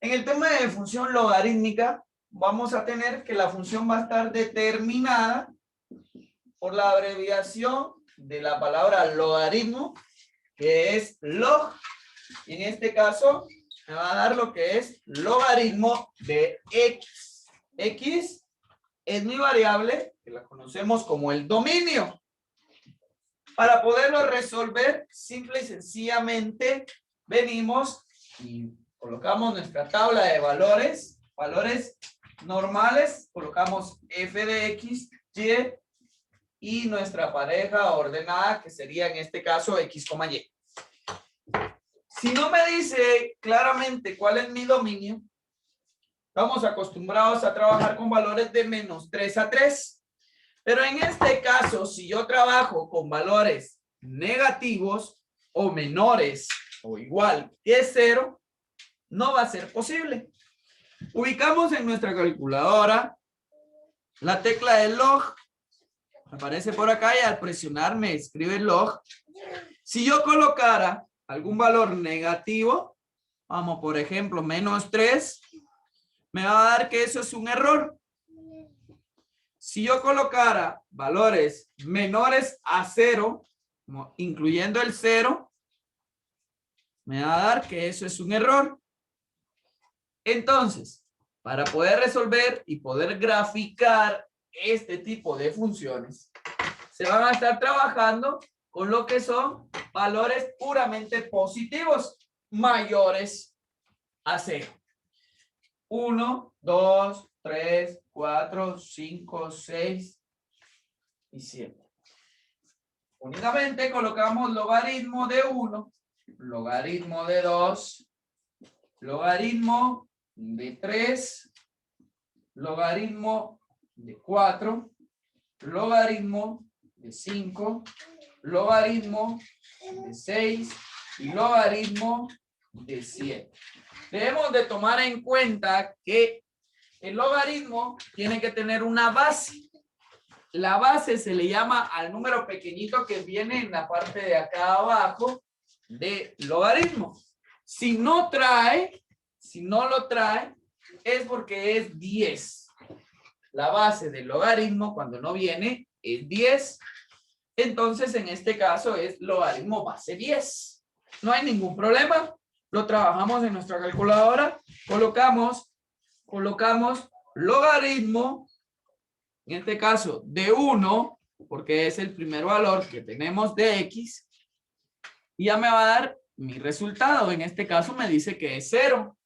En el tema de función logarítmica, vamos a tener que la función va a estar determinada por la abreviación de la palabra logaritmo, que es log. Y en este caso, me va a dar lo que es logaritmo de x. X es mi variable, que la conocemos como el dominio. Para poderlo resolver, simple y sencillamente, venimos y colocamos nuestra tabla de valores normales, colocamos f de x, y nuestra pareja ordenada, que sería en este caso x, y. Si no me dice claramente cuál es mi dominio, estamos acostumbrados a trabajar con valores de menos 3 a 3. Pero en este caso, si yo trabajo con valores negativos o menores o igual que 0, no va a ser posible. Ubicamos en nuestra calculadora la tecla de log. Aparece por acá y al presionar me escribe log. Si yo colocara algún valor negativo, vamos, por ejemplo, menos 3, me va a dar que eso es un error. Si yo colocara valores menores a 0, incluyendo el 0, me va a dar que eso es un error. Entonces, para poder resolver y poder graficar este tipo de funciones, se van a estar trabajando con lo que son valores puramente positivos, mayores a 0. 1, 2, 3, 4, 5, 6 y 7. Únicamente colocamos logaritmo de 1, logaritmo de 2, logaritmo de 3, logaritmo de 4, logaritmo de 5, logaritmo de 6 y logaritmo de 7. Debemos de tomar en cuenta que el logaritmo tiene que tener una base. La base se le llama al número pequeñito que viene en la parte de acá abajo de logaritmo. Si no lo trae, es porque es 10. La base del logaritmo cuando no viene es 10. Entonces en este caso es logaritmo base 10. No hay ningún problema. Lo trabajamos en nuestra calculadora. Colocamos logaritmo, en este caso de 1, porque es el primer valor que tenemos de x, y ya me va a dar mi resultado. En este caso me dice que es 0.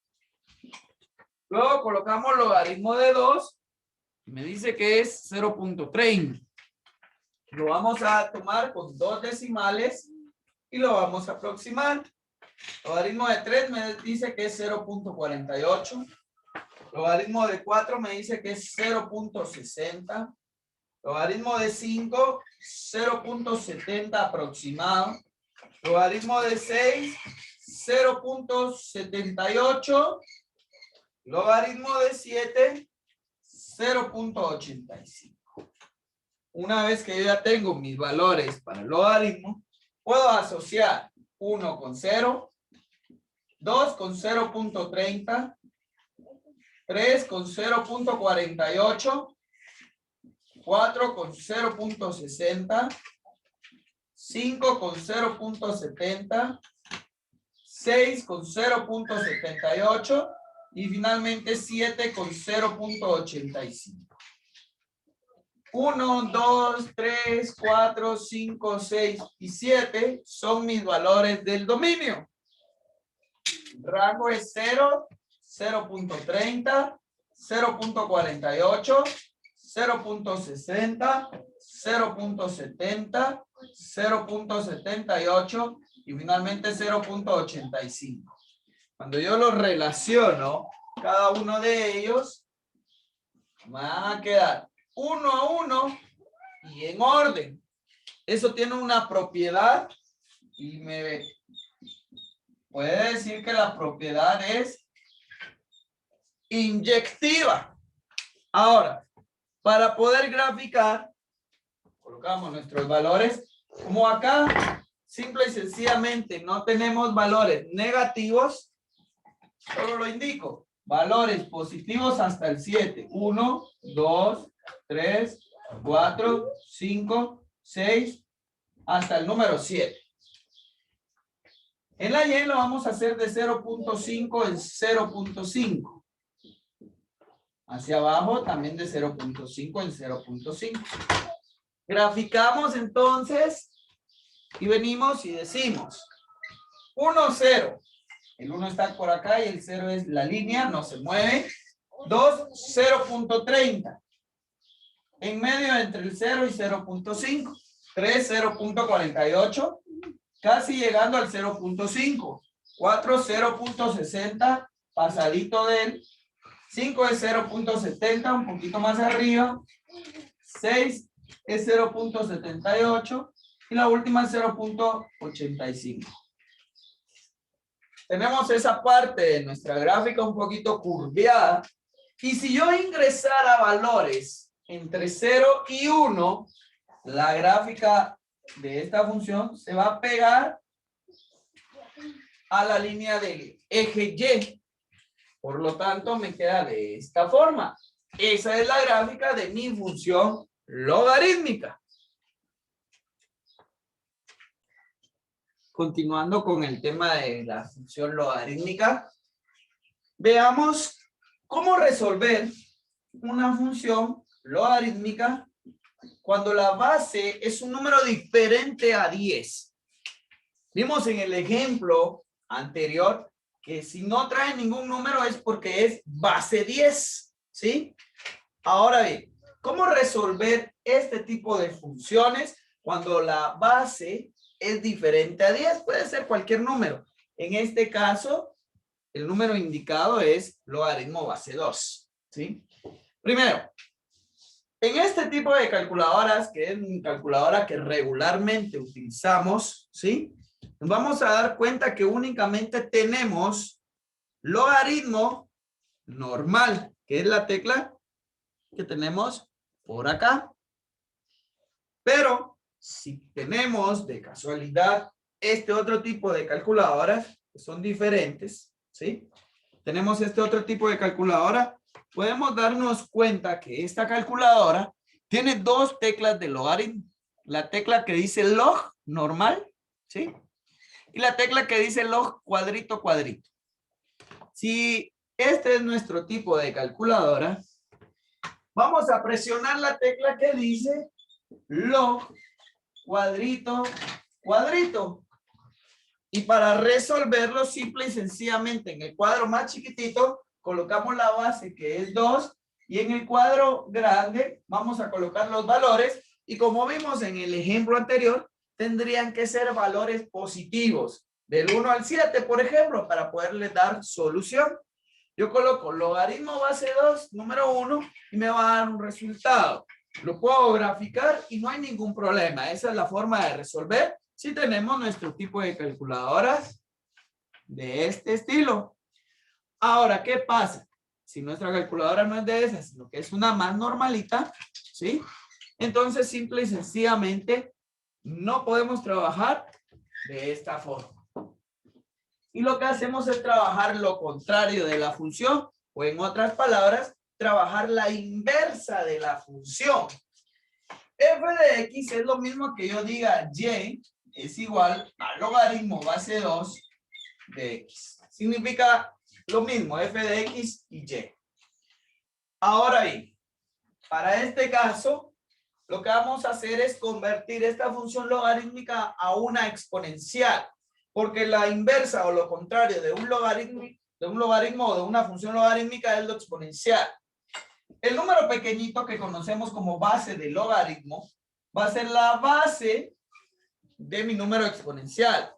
Luego colocamos logaritmo de 2, y me dice que es 0.30. Lo vamos a tomar con 2 decimales y lo vamos a aproximar. Logaritmo de 3 me dice que es 0.48. Logaritmo de 4 me dice que es 0.60. Logaritmo de 5, 0.70 aproximado. Logaritmo de 6, 0.78. Logaritmo de 7, 0.85. Una vez que yo ya tengo mis valores para el logaritmo, puedo asociar 1 con 0, 2 con 0.30, 3 con 0.48, 4 con 0.60, 5 con 0.70, 6 con 0.78 y finalmente 7 con 0.85. 1, 2, 3, 4, 5, 6 y 7 son mis valores del dominio. El rango es 0, 0.30, 0.48, 0.60, 0.70, 0.78 y finalmente 0.85. Cuando yo los relaciono, cada uno de ellos, van a quedar 1 a 1 y en orden. Eso tiene una propiedad y me puede decir que la propiedad es inyectiva. Ahora, para poder graficar, colocamos nuestros valores. Como acá, simple y sencillamente no tenemos valores negativos, Solo lo indico. Valores positivos hasta el 7. 1, 2, 3, 4, 5, 6, hasta el número 7. En la Y lo vamos a hacer de 0.5 en 0.5. Hacia abajo también de 0.5 en 0.5. Graficamos entonces y venimos y decimos 1, 0. El 1 está por acá y el 0 es la línea, no se mueve. 2, 0.30. En medio entre el 0 y 0.5. 3, 0.48. Casi llegando al 0.5. 4, 0.60. Pasadito de él. 5 es 0.70, un poquito más arriba. 6 es 0.78. Y la última es 0.85. Tenemos esa parte de nuestra gráfica un poquito curveada. Y si yo ingresara valores entre 0 y 1, la gráfica de esta función se va a pegar a la línea del eje Y. Por lo tanto, me queda de esta forma. Esa es la gráfica de mi función logarítmica. Continuando con el tema de la función logarítmica, veamos cómo resolver una función logarítmica cuando la base es un número diferente a 10. Vimos en el ejemplo anterior que si no trae ningún número es porque es base 10, ¿sí? Ahora bien, ¿cómo resolver este tipo de funciones cuando la base es diferente a 10? Puede ser cualquier número. En este caso, el número indicado es logaritmo base 2, ¿sí? Primero, en este tipo de calculadoras, que es una calculadora que regularmente utilizamos, ¿sí? Nos vamos a dar cuenta que únicamente tenemos logaritmo normal, que es la tecla que tenemos por acá. Pero si tenemos de casualidad este otro tipo de calculadoras, que son diferentes, ¿sí? Tenemos este otro tipo de calculadora, podemos darnos cuenta que esta calculadora tiene dos teclas de logaritmo. La tecla que dice log normal, ¿sí? Y la tecla que dice log cuadrito cuadrito. Si este es nuestro tipo de calculadora, vamos a presionar la tecla que dice log cuadrito cuadrito. Y para resolverlo, simple y sencillamente en el cuadro más chiquitito colocamos la base que es 2 y en el cuadro grande vamos a colocar los valores y como vimos en el ejemplo anterior, tendrían que ser valores positivos del 1 al 7, por ejemplo, para poderle dar solución. Yo coloco logaritmo base 2, número 1 y me va a dar un resultado. Lo puedo graficar y no hay ningún problema. Esa es la forma de resolver si tenemos nuestro tipo de calculadoras de este estilo. Ahora, ¿qué pasa? Si nuestra calculadora no es de esas, sino que es una más normalita, ¿sí? Entonces, simple y sencillamente, no podemos trabajar de esta forma. Y lo que hacemos es trabajar lo contrario de la función, o en otras palabras, trabajar la inversa de la función. F de X es lo mismo que yo diga Y es igual a logaritmo base 2 de X. Significa lo mismo, F de X y Y. Ahora bien, para este caso, lo que vamos a hacer es convertir esta función logarítmica a una exponencial. Porque la inversa o lo contrario de un logaritmo o de una función logarítmica es lo exponencial. El número pequeñito que conocemos como base de logaritmo va a ser la base de mi número exponencial.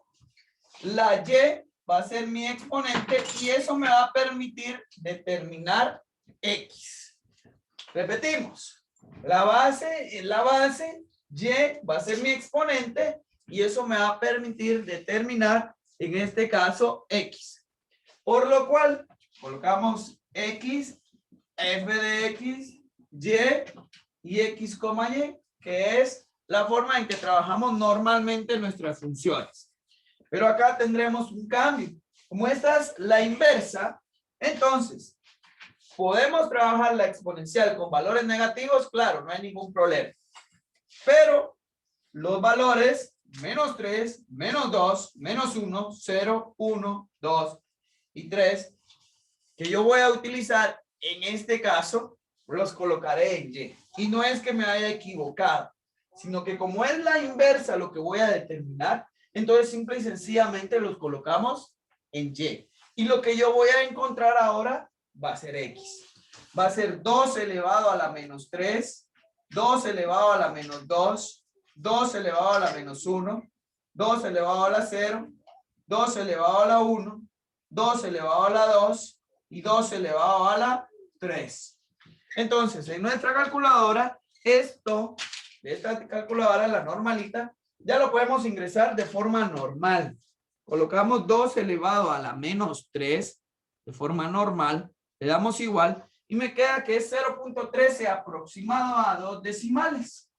La Y va a ser mi exponente y eso me va a permitir determinar X. Repetimos. La base, Y va a ser mi exponente y eso me va a permitir determinar, en este caso, X. Por lo cual, colocamos X, F de X, Y X, Y, que es la forma en que trabajamos normalmente nuestras funciones. Pero acá tendremos un cambio. Como esta es la inversa, entonces, ¿podemos trabajar la exponencial con valores negativos? Claro, no hay ningún problema. Pero los valores menos 3, menos 2, menos 1, 0, 1, 2 y 3, que yo voy a utilizar en este caso, los colocaré en Y. Y no es que me haya equivocado, sino que como es la inversa lo que voy a determinar, entonces simple y sencillamente los colocamos en Y. Y lo que yo voy a encontrar ahora va a ser X. Va a ser 2 elevado a la menos 3, 2 elevado a la menos 2, 2 elevado a la menos 1, 2 elevado a la 0, 2 elevado a la 1, 2 elevado a la 2 y 2 elevado a la 3. Entonces, en nuestra calculadora, esto, de esta calculadora, la normalita, ya lo podemos ingresar de forma normal. Colocamos 2 elevado a la menos 3 de forma normal, le damos igual y me queda que es 0.13 aproximado a 2 decimales.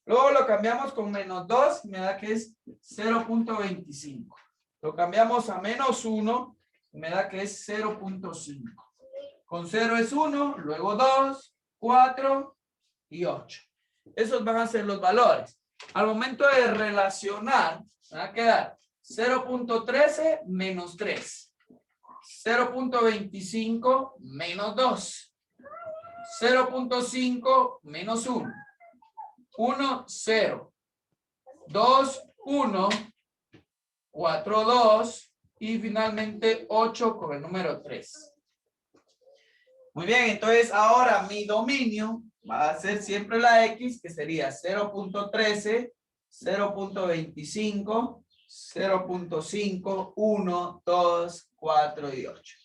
Luego lo cambiamos con menos 2, me da que es 0.25. Lo cambiamos a menos 1, me da que es 0.5. Con 0 es 1, luego 2, 4 y 8. Esos van a ser los valores. Al momento de relacionar, me va a quedar 0.13 menos 3. 0.25 menos 2. 0.5 menos 1. 1, 0. 2, 1. 4, 2. Y finalmente 8 con el número 3. Muy bien, entonces ahora mi dominio va a ser siempre la X, que sería 0.13, 0.25, 0.5, 1, 2, 4 y 8.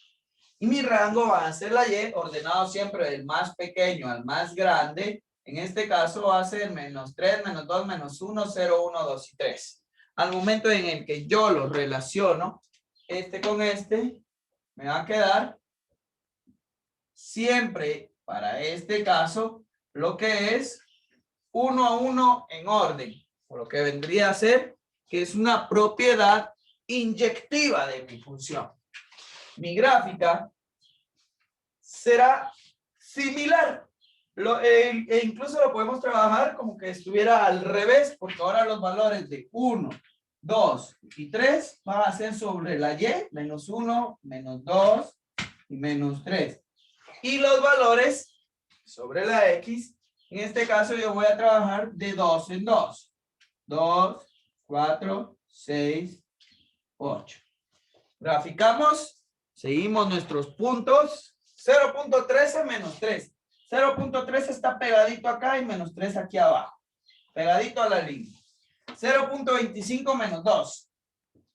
Y mi rango va a ser la Y, ordenado siempre del más pequeño al más grande. En este caso va a ser menos 3, menos 2, menos 1, 0, 1, 2 y 3. Al momento en el que yo los relaciono, este con este, me va a quedar siempre para este caso lo que es 1 a 1 en orden, por lo que vendría a ser que es una propiedad inyectiva de mi función. Mi gráfica será similar. E incluso lo podemos trabajar como que estuviera al revés, porque ahora los valores de 1, 2 y 3 van a ser sobre la Y, menos 1, menos 2 y menos 3. Y los valores sobre la X, en este caso yo voy a trabajar de 2 en 2. 2, 4, 6, 8. Graficamos, seguimos nuestros puntos. 0.13 menos 3. 0.13 está pegadito acá y menos 3 aquí abajo. Pegadito a la línea. 0.25 menos 2.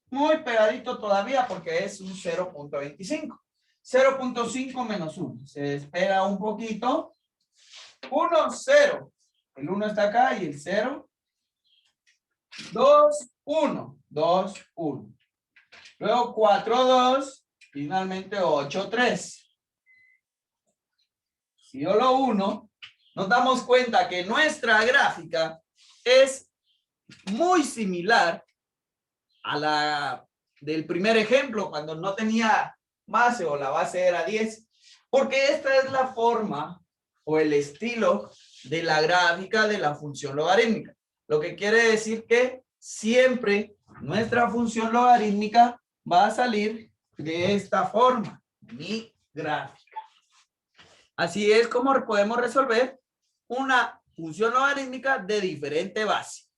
Muy pegadito todavía porque es un 0.25. 0.5 menos 1. Se despega un poquito. 1, 0. El 1 está acá y el 0. 2, 1. 2, 1. Luego 4, 2. Finalmente 8, 3. Si yo lo uno, nos damos cuenta que nuestra gráfica es muy similar a la del primer ejemplo, cuando no tenía base o la base era 10, porque esta es la forma o el estilo de la gráfica de la función logarítmica. Lo que quiere decir que siempre nuestra función logarítmica va a salir de esta forma, mi gráfica. Así es como podemos resolver una función logarítmica de diferente base.